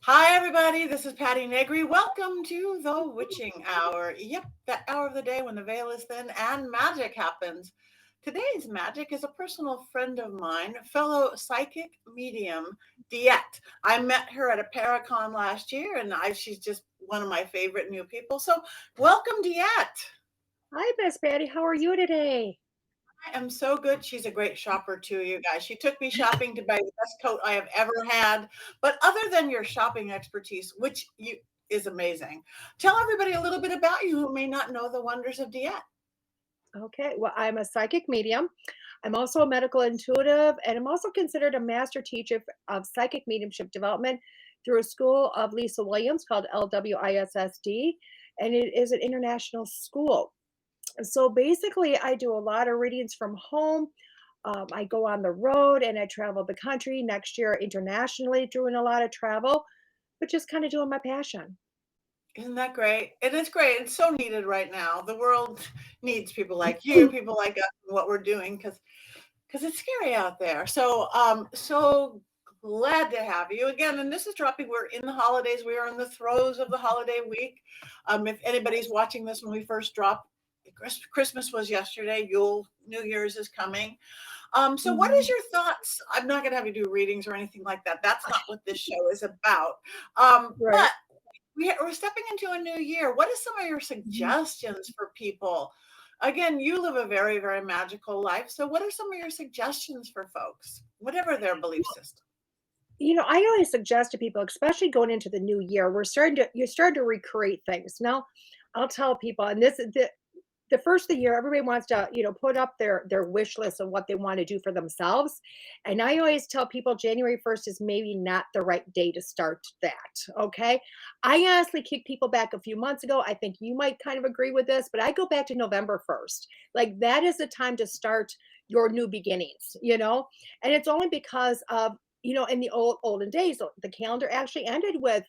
Hi, everybody. This is Patti Negri. Welcome to the Witching Hour. Yep, that hour of the day when the veil is thin and magic happens. Today's magic is a personal friend of mine, fellow psychic medium, DeEtte. I met her at a Paracon last year, and she's just one of my favorite new people. So, welcome, DeEtte. Hi, Miss Patty. How are you today? I am so good. She's a great shopper too, you guys. She took me shopping to buy the best coat I have ever had. But other than your shopping expertise, which you is amazing, tell everybody a little bit about you who may not know the wonders of diet. Okay, well, I'm a psychic medium. I'm also a medical intuitive, and I'm also considered a master teacher of psychic mediumship development through a school of Lisa Williams called LWISSD, and it is an international school. So basically, I do a lot of readings from home. I go on the road and I travel the country next year internationally, doing a lot of travel, but just kind of doing my passion. Isn't that great? It is great. It's so needed right now. The world needs people like you, people like us, and what we're doing because it's scary out there. So glad to have you again. And this is dropping. We're in the holidays. We are in the throes of the holiday week. If anybody's watching this when we first dropped, Christmas was yesterday. New Year's is coming. So what is Mhm. your thoughts? I'm not going to have you do readings or anything like that. That's not what this show is about. Right. But we're stepping into a new year. What are some of your Mhm. suggestions for people? Again, you live a very, very magical life. So, what are some of your suggestions for folks, whatever their belief system? I always suggest to people, especially going into the new year, you're starting to recreate things. Now, I'll tell people, and this is the first of the year, everybody wants to, put up their wish list of what they want to do for themselves. And I always tell people January 1st is maybe not the right day to start that. Okay. I honestly kicked people back a few months ago. I think you might kind of agree with this, but I go back to November 1st. Like that is the time to start your new beginnings. And it's only because of in the olden days, the calendar actually ended with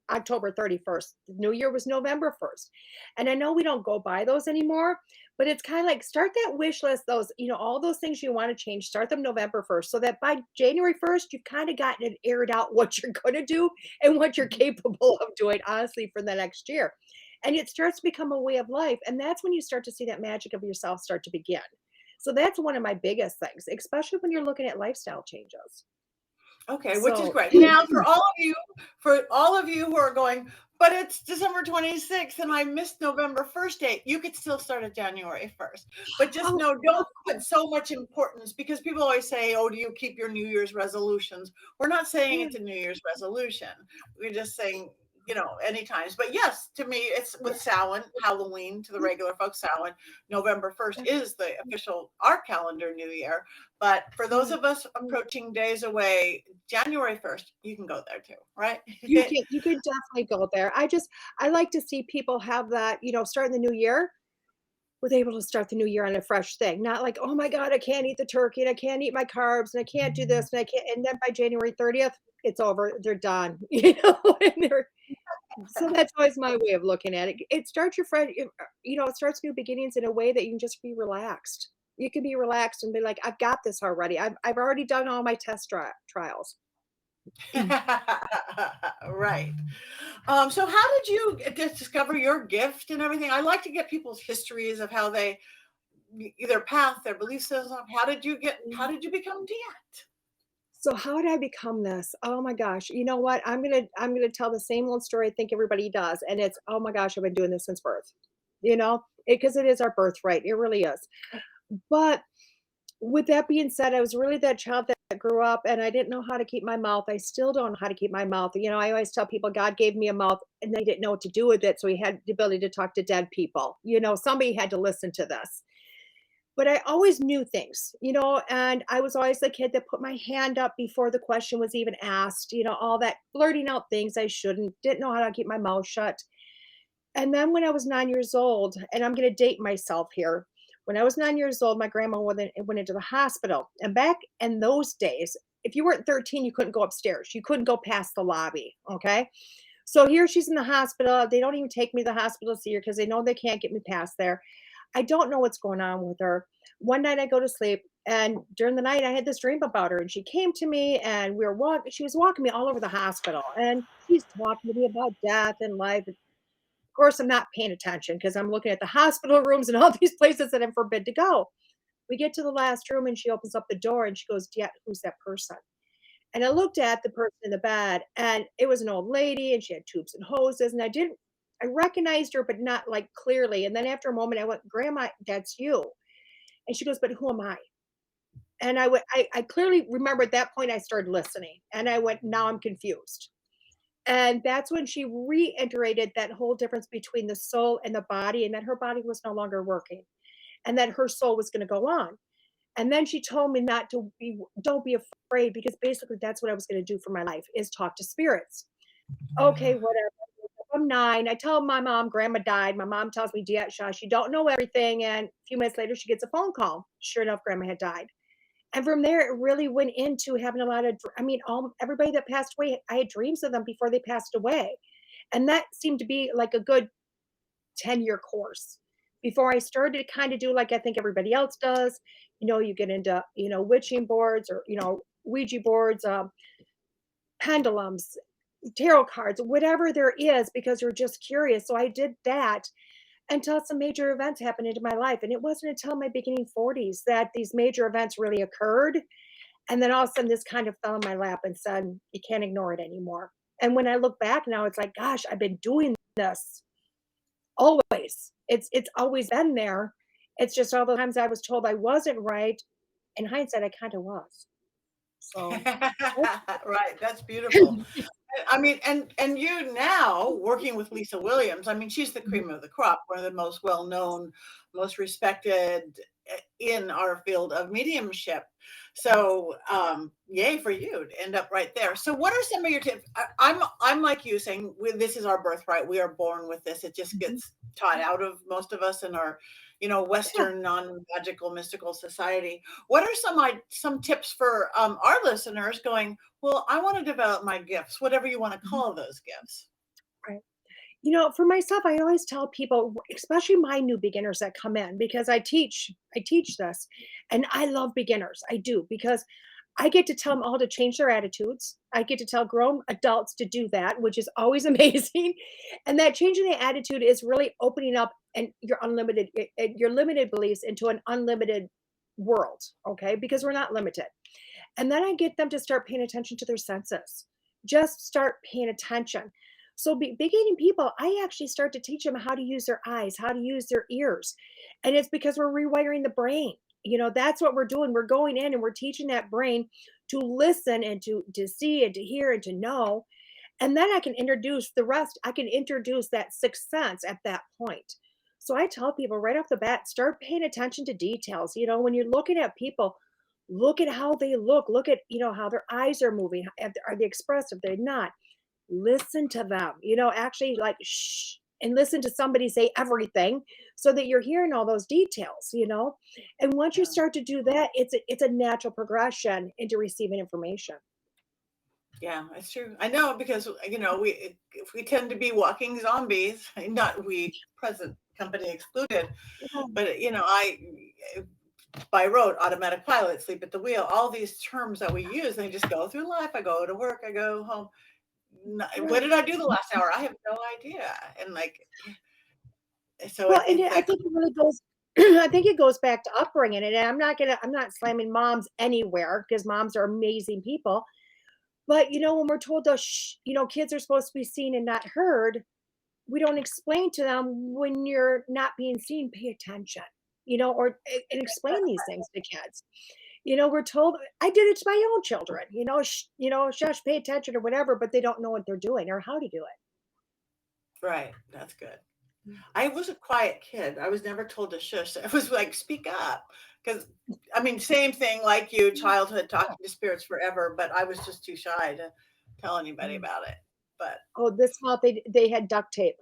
October 31st. The new year was November 1st. And I know we don't go by those anymore, but it's kind of like start that wish list, all those things you want to change, start them November 1st so that by January 1st, you've kind of gotten it aired out what you're going to do and what you're capable of doing, honestly, for the next year. And it starts to become a way of life. And that's when you start to see that magic of yourself start to begin. So that's one of my biggest things, especially when you're looking at lifestyle changes. Okay, which is So, great. Now, for all of you who are going, but it's December 26th and I missed November 1st date, you could still start at January 1st. But just oh, know, don't put so much importance because people always say, "Oh, do you keep your New Year's resolutions?" We're not saying yeah, it's a New Year's resolution. We're just saying, any times. But yes, to me, it's with Samhain, Halloween, to the regular folks, Samhain, November 1st is the official our calendar New Year. But for those yeah. of us approaching days away, January 1st, you can go there too, right? You can definitely go there. I like to see people have that, starting the new year with able to start the new year on a fresh thing. Not like, oh my God, I can't eat the turkey and I can't eat my carbs and I can't do this and I can't and then by January 30th, it's over. They're done. And they're so that's always my way of looking at it. It starts your friend, it starts new beginnings in a way that you can just be relaxed. You can be relaxed and be like, I've got this already. I've already done all my trials. Right. So how did you discover your gift and everything? I like to get people's histories of how they their path, their belief system. How did you become Diet? So how did I become this? Oh my gosh. You know what? I'm gonna tell the same old story I think everybody does. And it's, oh my gosh, I've been doing this since birth. Because it is our birthright. It really is. But with that being said, I was really that child that grew up and I didn't know how to keep my mouth. I still don't know how to keep my mouth. I always tell people God gave me a mouth and they didn't know what to do with it. So he had the ability to talk to dead people. Somebody had to listen to this. But I always knew things, and I was always the kid that put my hand up before the question was even asked, all that blurting out things I shouldn't, didn't know how to keep my mouth shut. And then when I was 9 years old, and I'm going to date myself here, when I was 9 years old, my grandma went into the hospital. And back in those days, if you weren't 13, you couldn't go upstairs. You couldn't go past the lobby. Okay. So here she's in the hospital. They don't even take me to the hospital to see her because they know they can't get me past there. I don't know what's going on with her. One night I go to sleep And during the night, I had this dream about her, and she came to me, and we were walking. She was walking me all over the hospital, and she's talking to me about death and life. Of course, I'm not paying attention because I'm looking at the hospital rooms and all these places that I'm forbid to go. We get to the last room, and she opens up the door, and she goes, "Yeah, who's that person?" And I looked at the person in the bed, and it was an old lady, and she had tubes and hoses, and I recognized her, but not like clearly. And then after a moment, I went, "Grandma, that's you." And she goes, "But who am I?" And I clearly remember at that point I started listening, and I went, "Now I'm confused." And that's when she reiterated that whole difference between the soul and the body, and that her body was no longer working, and that her soul was going to go on. And then she told me not to be, don't be afraid, because basically that's what I was going to do for my life, is talk to spirits. Okay, whatever. I'm 9. I tell my mom grandma died. My mom tells me, "DeEtte, shush, you don't know everything." And a few minutes later, she gets a phone call. Sure enough, grandma had died. And from there, it really went into having a lot of, I mean, all everybody that passed away, I had dreams of them before they passed away. And that seemed to be like a good 10-year course before I started to kind of do like I think everybody else does. You get into, witching boards, or, Ouija boards, pendulums, tarot cards, whatever there is, because you're just curious. So I did that until some major events happened into my life. And it wasn't until my beginning 40s that these major events really occurred. And then all of a sudden, this kind of fell in my lap and said, "You can't ignore it anymore." And when I look back now, it's like, gosh, I've been doing this always. It's always been there. It's just all the times I was told I wasn't right. In hindsight, I kind of was. So, Right, that's beautiful. I mean, and you now working with Lisa Williams, I mean, she's the cream of the crop, one of the most well-known, most respected in our field of mediumship. So, yay for you to end up right there. So, what are some of your tips? I'm like you, saying this is our birthright. We are born with this. It just Mhm. gets taught out of most of us in our, Yeah. Western non-magical mystical society. What are some tips for our listeners going, well, I want to develop my gifts, whatever you want to Mhm. call those gifts. Right. For myself, I always tell people, especially my new beginners that come in, because I teach this, and I love beginners. I do, because I get to tell them all to change their attitudes. I get to tell grown adults to do that, which is always amazing. And that changing the attitude is really opening up and your limited beliefs into an unlimited world. Okay, because we're not limited. And then I get them to start paying attention to their senses. Just start paying attention. So, beginning people, I actually start to teach them how to use their eyes, how to use their ears. And it's because we're rewiring the brain. That's what we're doing. We're going in and we're teaching that brain to listen and to see and to hear and to know. And then I can introduce the rest. I can introduce that sixth sense at that point. So I tell people right off the bat, start paying attention to details. When you're looking at people, look at how they look. Look at, how their eyes are moving. Are they expressive? They're not. Listen to them. Actually, like, shh, and listen to somebody say everything, so that you're hearing all those details. And once you Yeah. start to do that, it's a natural progression into receiving information. Yeah, it's true. I know because we tend to be walking zombies, not we present company excluded, Yeah, but I by road, automatic pilot, sleep at the wheel, all these terms that we use, they just go through life. I go to work, I go home. What right. did I do the last hour? I have no idea. And like, so Well, and it's I that. think it really goes I think it goes back to upbringing, and I'm not slamming moms anywhere, because moms are amazing people. But, when we're told to shh, kids are supposed to be seen and not heard, we don't explain to them, when you're not being seen, pay attention, or and explain these things to kids. We're told, I did it to my own children, shush, pay attention or whatever, but they don't know what they're doing or how to do Right, that's good. it. I was a quiet kid. I was never told to shush. I was like, speak up. Because, I mean, same thing like you, childhood, talking to spirits forever, but I was just too shy to tell anybody Mm. about it. But, Oh, this month they had duct tape.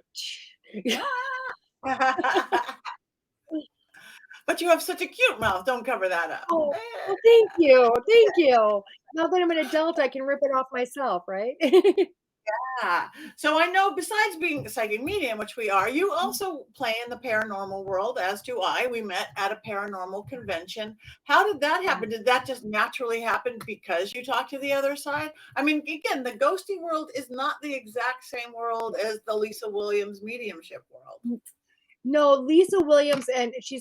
but you have such a cute mouth. Don't cover that up. Oh, well, thank you, thank you. Now that I'm an adult, I can rip it off myself, right? Yeah. So I know besides being a psychic medium, which we are, you also play in the paranormal world, as do I. We met at a paranormal convention. How did that Yeah. happen? Did that just naturally happen because you talked to the other side? I mean, again, the ghosting world is not the exact same world as the Lisa Williams mediumship world. No, Lisa Williams, and she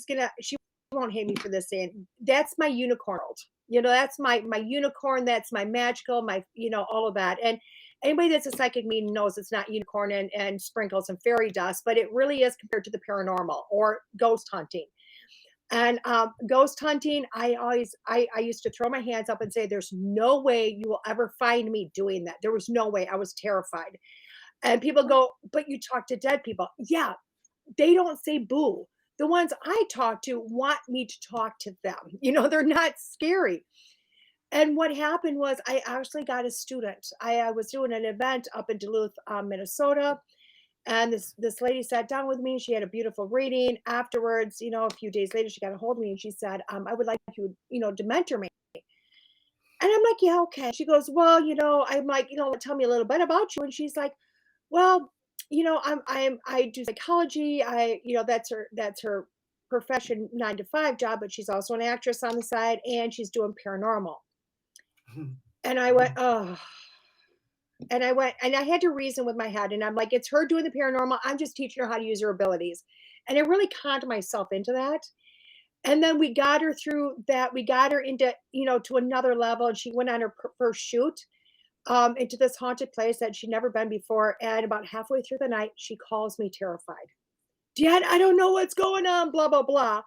won't hate me for this saying, that's my unicorn world. That's my unicorn, that's my magical, my, all of that. And anybody that's a psychic medium knows it's not unicorn and sprinkles and fairy dust, but it really is compared to the paranormal or ghost hunting. And ghost hunting, I used to throw my hands up and say, there's no way you will ever find me doing that. There was no way. I was terrified. And people go, but you talk to dead people. Yeah, they don't say boo. The ones I talk to want me to talk to them. They're not scary. And what happened was I actually got a student. I was doing an event up in Duluth, Minnesota, and this lady sat down with me. She had a beautiful reading. Afterwards, a few days later, she got a hold of me and she said, I would like you, to mentor me. And I'm like, yeah, okay. She goes, well, I'm like, tell me a little bit about you. And she's like, well, I do psychology. That's her profession, 9 to 5 job, but she's also an actress on the side and she's doing paranormal. And I went, oh, and I had to reason with my head. And I'm like, it's her doing the paranormal. I'm just teaching her how to use her abilities. And I really conned myself into that. And then we got her through that. We got her into, to another level. And she went on her first shoot into this haunted place that she'd never been before. And about halfway through the night, she calls me terrified. Dad, I don't know what's going on, blah, blah, blah.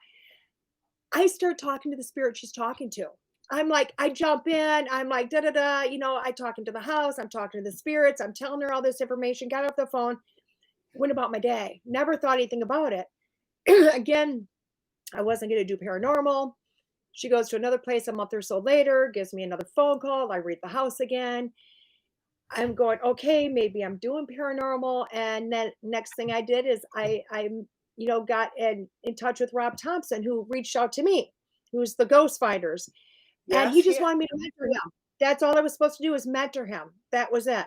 I start talking to the spirit she's talking to. I'm like, I jump in, I'm like, da da da, I talking to the house, I'm talking to the spirits, I'm telling her all this information, got off the phone, went about my day, never thought anything about it. Again, I wasn't going to do paranormal. She goes to another place a month or so later, gives me another phone call. I read the house again. I'm going, okay, maybe I'm doing paranormal. And then next thing I did is got in touch with Rob Thompson, who reached out to me, who's the Ghost Finders. And he Yes, just yeah. wanted me to mentor him. That's all I was supposed to do is mentor him. That was it.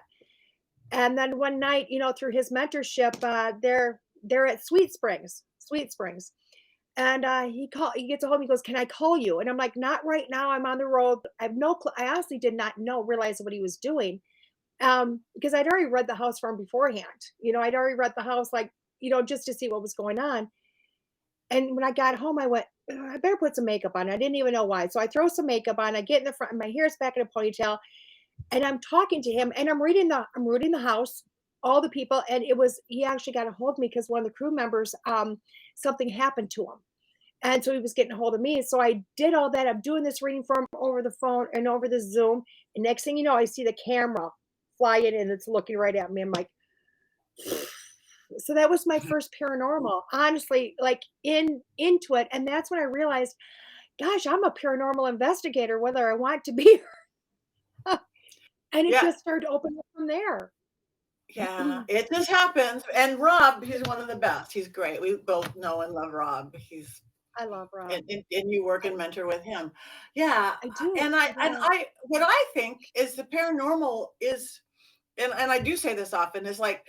And then one night, through his mentorship, they're at Sweet Springs. And he gets a hold of me, he goes, can I call you? And I'm like, not right now. I'm on the road. I have no clue. I honestly did not realize what he was doing. Because I'd already read the house for him beforehand. I'd already read the house, like, just to see what was going on. And when I got home, I went, I better put some makeup on. I didn't even know why. So I throw some makeup on, I get in the front, and my hair's back in a ponytail, and I'm talking to him, and I'm reading the house, all the people, and he actually got a hold of me because one of the crew members, something happened to him. And so he was getting a hold of me. So I did all that. I'm doing this reading for him over the phone and over the Zoom. And next thing you know, I see the camera fly in and it's looking right at me. I'm like, so that was my first paranormal, honestly, like into it. And that's when I realized, gosh, I'm a paranormal investigator, whether I want to be. And it Yeah. just started opening up from there. Yeah, it just happens. And Rob, he's one of the best. He's great. We both know and love Rob. I love Rob. And you work and mentor with him. Yeah. I do. And what I think is the paranormal is, and I do say this often, is like,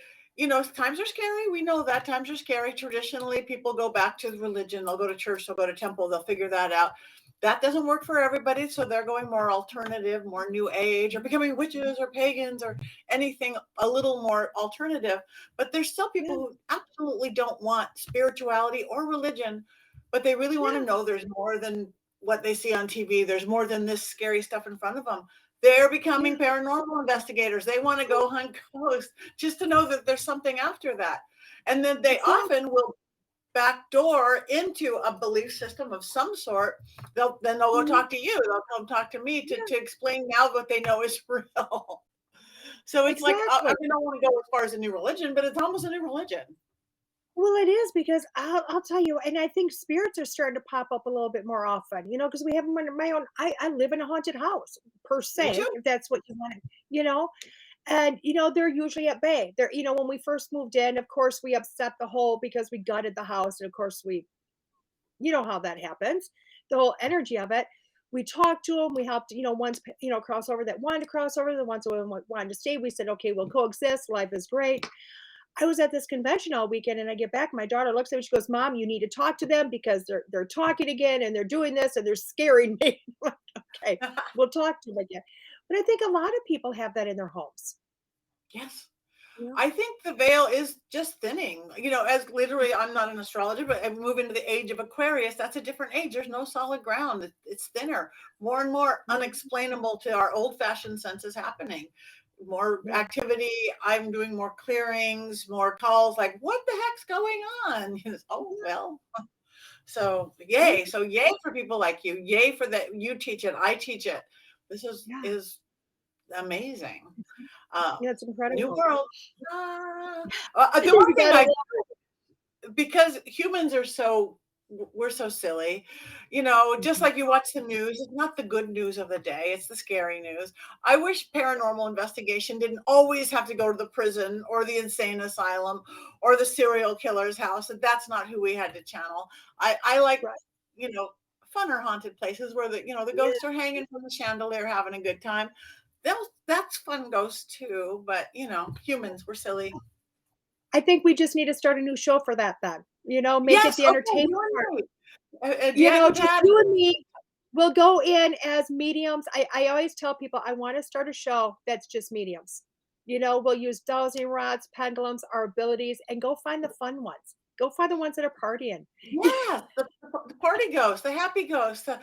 times are scary. We know that times are scary. Traditionally, people go back to religion. They'll go to church, they'll go to temple, they'll figure that out. That doesn't work for everybody. So they're going more alternative, more new age, or becoming witches or pagans or anything a little more alternative. But there's still people who absolutely don't want spirituality or religion, but they really want to know there's more than what they see on TV. There's more than this scary stuff in front of them. They're becoming paranormal investigators. They want to go hunt ghosts just to know that there's something after that. And then they often will backdoor into a belief system of some sort. They'll go talk to you. They'll come talk to me to explain now what they know is real. So it's like, I don't want to go as far as a new religion, but it's almost a new religion. Well, it is because I'll tell you, and I think spirits are starting to pop up a little bit more often, because we have them in my own. I live in a haunted house per se, if that's what you want, and they're usually at bay. They're, when we first moved in, of course, we upset the whole because we gutted the house, and of course we, how that happens, the whole energy of it. we talked to them. We helped, ones, cross over that wanted to cross over, the ones who wanted to stay. We said, okay, we'll coexist. Life is great. I was at this convention all weekend and I get back. My daughter looks at me. She goes, Mom, you need to talk to them because they're talking again and they're doing this and they're scaring me. I'm like, okay, we'll talk to them again. But I think a lot of people have that in their homes. Yes. You know? I think the veil is just thinning, as literally, I'm not an astrologer, but I move into the age of Aquarius. That's a different age. There's no solid ground. It's thinner, more and more unexplainable to our old fashioned senses happening. More Yeah. activity. I'm doing more clearings, more calls like, what the heck's going on? Oh, well. So yay. So yay for people like you. Yay for that. You teach it. I teach it. This Yeah. is amazing. Yeah, it's New incredible. world. The one You thing gotta because humans are we're so silly, just like you watch the news, it's not the good news of the day, it's the scary news. I wish paranormal investigation didn't always have to go to the prison or the insane asylum or the serial killer's house. And that's not who we had to channel. I like, right. you know, fun or haunted places where the Yeah. ghosts are hanging from the chandelier having a good time. That's fun ghosts too, but humans, we're silly. I think we just need to start a new show for that then. Make it Yes, the okay, entertainment you part. and me. DeEtte and Just Patti. you and me will go in as mediums. I always tell people I want to start a show that's just mediums. We'll use dowsing rods, pendulums, our abilities, and go find the fun ones. Go find the ones that are partying. Yes, the party ghost, the happy ghost. I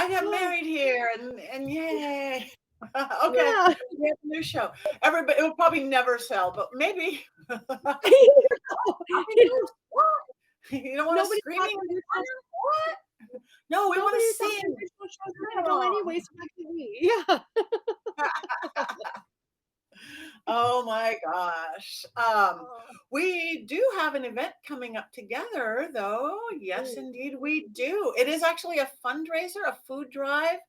got Yeah. married here, and yay. Okay, Yeah. we have a new show. Everybody, it will probably never sell, but maybe. Happy ghost, what? You don't want to Nobody's screaming watching in the visual corner? What? No, we want to nobody's watching sing. visual shows now anyway, so why can't we? Yeah. Oh my gosh. Oh, We do have an event coming up together, though. Yes, cool. indeed, we do. It is actually a fundraiser, a food drive.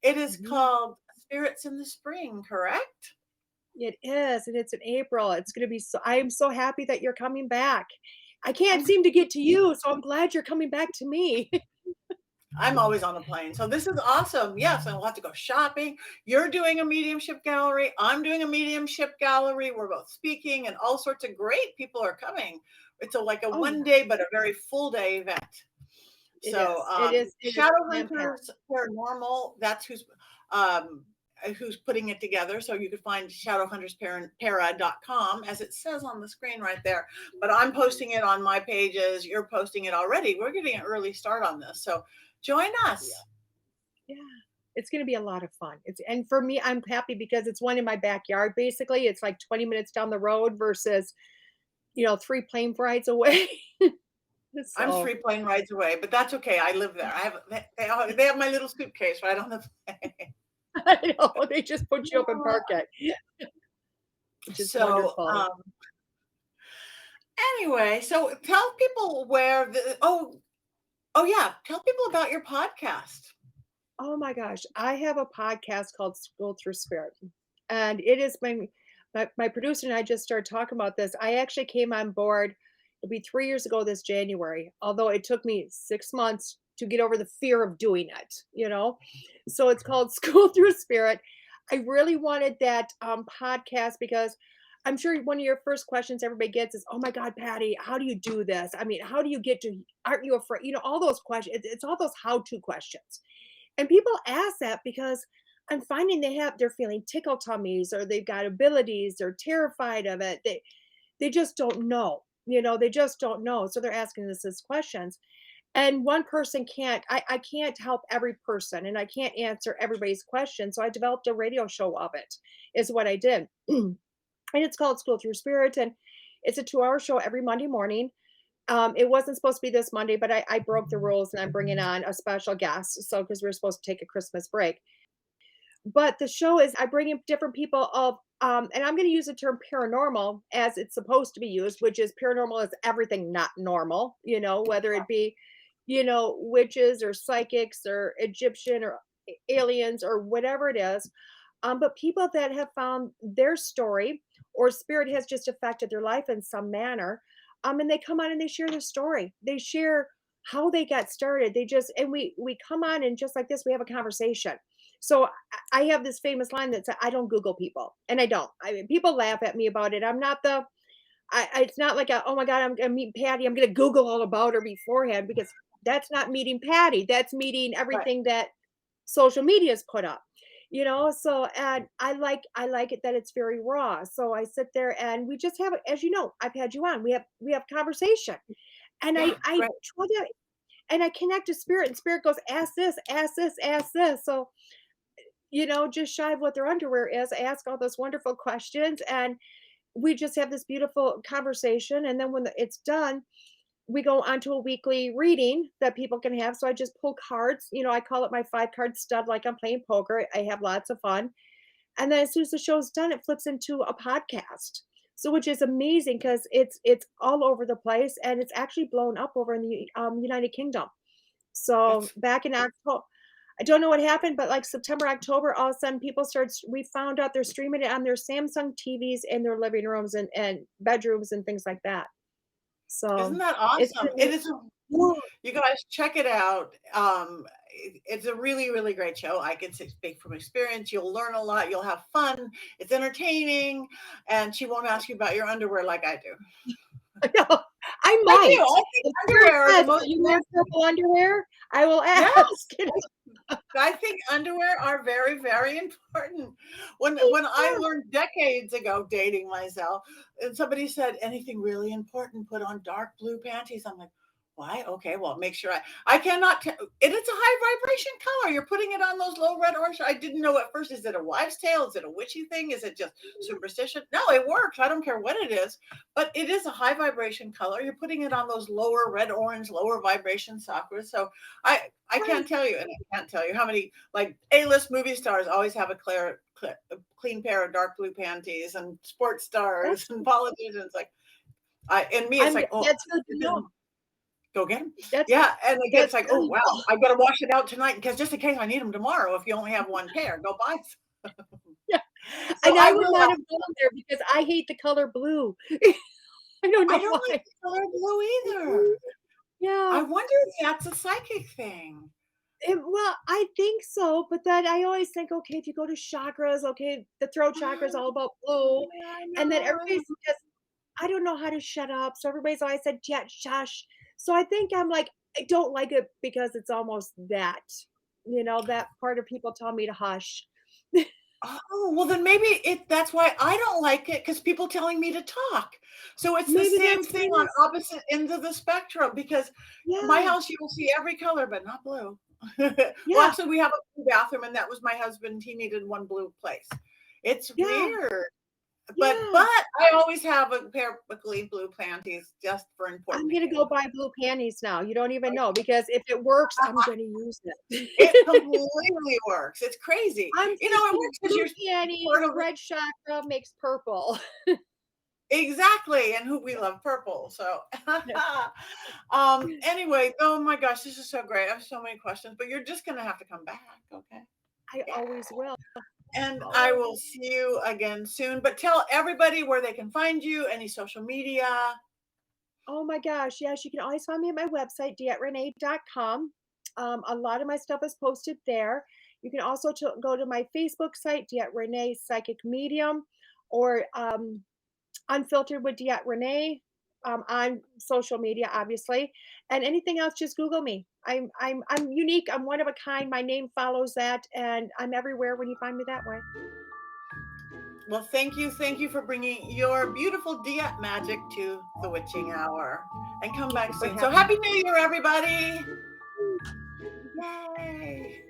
It is Mhm. called Spirits in the Spring, correct? It is, and it's in April. It's gonna be I am so happy that you're coming back. I can't I'm seem to get to you, so I'm glad you're coming back to me. I'm always on a plane. So this is awesome. Yes, and we'll have to go shopping. You're doing a mediumship gallery. I'm doing a mediumship gallery. We're both speaking and all sorts of great people are coming. It's like a Oh, one yeah. day, but a very full day event. It So is. It is Shadow jam-packed. Hunters Paranormal, that's who's putting it together. So you could find shadowhunterspara.com as it says on the screen right there. But I'm posting it on my pages. You're posting it already. We're getting an early start on this. So join us. Yeah. Yeah. It's gonna be a lot of fun. And for me, I'm happy because it's one in my backyard, basically. It's like 20 minutes down the road versus, 3 plane rides away. I'm So 3 plane rides away, but that's okay. I live there. They have my little suitcase right on the plane. I know, they just put you up and park it, which is So wonderful. anyway, so tell people where oh yeah, tell people about your podcast. Oh my gosh, I have a podcast called School Through Spirit, and it is my producer and I just started talking about this. I actually came on board. It'll be 3 years ago this January, although it took me 6 months to get over the fear of doing it. So it's called School Through Spirit. I really wanted that podcast because I'm sure one of your first questions everybody gets is, "Oh my God, Patty, how do you do this? I mean, how do you get to? Aren't you afraid?" All those questions. It's all those how-to questions. And people ask that because I'm finding they're feeling tickle tummies or they've got abilities, they're terrified of it. They just don't know. They just don't know. So they're asking us these questions. And one person I can't help every person and I can't answer everybody's question. So I developed a radio show of it, is what I did. And it's called School Through Spirit. And it's a 2-hour show every Monday morning. It wasn't supposed to be this Monday, but I broke the rules and I'm bringing on a special guest. So, because we're supposed to take a Christmas break. But the show is I bring in different people and I'm going to use the term paranormal as it's supposed to be used, which is paranormal is everything not normal, whether it be, witches or psychics or Egyptian or aliens or whatever it is. But people that have found their story or spirit has just affected their life in some manner. And they come on and they share their story. They share how they got started. They just and we come on and just like this, we have a conversation. So I have this famous line that said, "I don't Google people," and I don't. I mean, people laugh at me about it. I'm not the. It's not like oh my God, I'm gonna meet Patty. I'm gonna Google all about her beforehand because that's not meeting Patty. That's meeting Right. everything that social media's put up. So and I like it that it's very raw. So I sit there and we just have as you know, I've had you on. We have conversation. And Yeah. I Right. try to and I connect to spirit, and spirit goes, ask this, ask this, ask this. So, just shy of what their underwear is, I ask all those wonderful questions and we just have this beautiful conversation. And then when it's done, we go on to a weekly reading that people can have. So I just pull cards, I call it my 5 card stud, like I'm playing poker. I have lots of fun. And then as soon as the show's done, it flips into a podcast. So which is amazing because it's all over the place and it's actually blown up over in the United Kingdom. So That's back in October, I don't know what happened, but like September, October, all of a sudden we found out they're streaming it on their Samsung TVs in their living rooms and bedrooms and things like that. Isn't So that it's awesome? been It is. yeah, You guys check it out. It's a really, really great show. I can speak from experience. You'll learn a lot. You'll have fun. It's entertaining, and she won't ask you about your underwear like I do. no, I I do. might. I think If Spirit underwear are the says, most. "You wear purple underwear?" I will Yeah, ask. I think underwear are very, very important. When I learned decades ago dating myself, and somebody said anything really important, put on dark blue panties. I'm like, why? Okay, well, make sure I cannot tell. It is a high vibration color. You're putting it on those low red orange. I didn't know at first. Is it a wives' tale? Is it a witchy thing? Is it just superstition? No, it works. I don't care what it is, but it is a high vibration color. You're putting it on those lower red orange, lower vibration chakras. So I Right. can't tell you, and I can't tell you how many like A-list movie stars always have a clean pair of dark blue panties, and sports stars That's and politicians. Like and me, it's I'm like, oh, that's good to it know. didn't go get them. That's Yeah, and again, it's that's like, oh good. wow, I've got to wash it out tonight because just in case I need them tomorrow. If you only have one pair, go buy some. Yeah. So And I I would will. not have gone there because I hate the color blue. I don't I know don't like why. the color blue either. I Yeah. wonder if that's a psychic thing. Well, I think so, but then I always think, okay, if you go to chakras, okay, the throat chakra is all about blue, I and then know. everybody's just I don't know how to shut up, so everybody's always said, "Yeah, shush." So I think I'm like, I don't like it because it's almost that, that part of people tell me to hush. Oh, well, then maybe that's why I don't like it because people telling me to talk. So it's the Maybe same that's thing what it on is. opposite ends of the spectrum because my Yeah, house, you will see every color, but not blue. Well, yeah, actually, we have a blue bathroom, and that was my husband. He needed one blue place. It's yeah, weird, but yeah. I always have a pair of clean blue panties just for I'm important gonna go occasions. buy blue panties now. You don't even know because if it works, I'm gonna use It it. completely works. It's crazy. I'm It thinking works because blue you're panties, part of red chakra makes purple. exactly, and who we love purple. So, anyway, oh my gosh, this is so great. I have so many questions, but you're just gonna have to come back, okay? I Yeah. always will. And I Always. will see you again soon. But tell everybody where they can find you, any social media. Oh my gosh, yes, you can always find me at my website, DeEtteRanae.com. A lot of my stuff is posted there. You can also go to my Facebook site, DeEtte Ranae Psychic Medium, or Unfiltered with DeEtte Ranae on social media, obviously. And anything else, just Google me. I'm unique. I'm one of a kind. My name follows that, and I'm everywhere when you find me that way. Well, thank you for bringing your beautiful Diet magic to the witching hour. And come Thank back you for soon. So having happy New Year, everybody. me. Yay.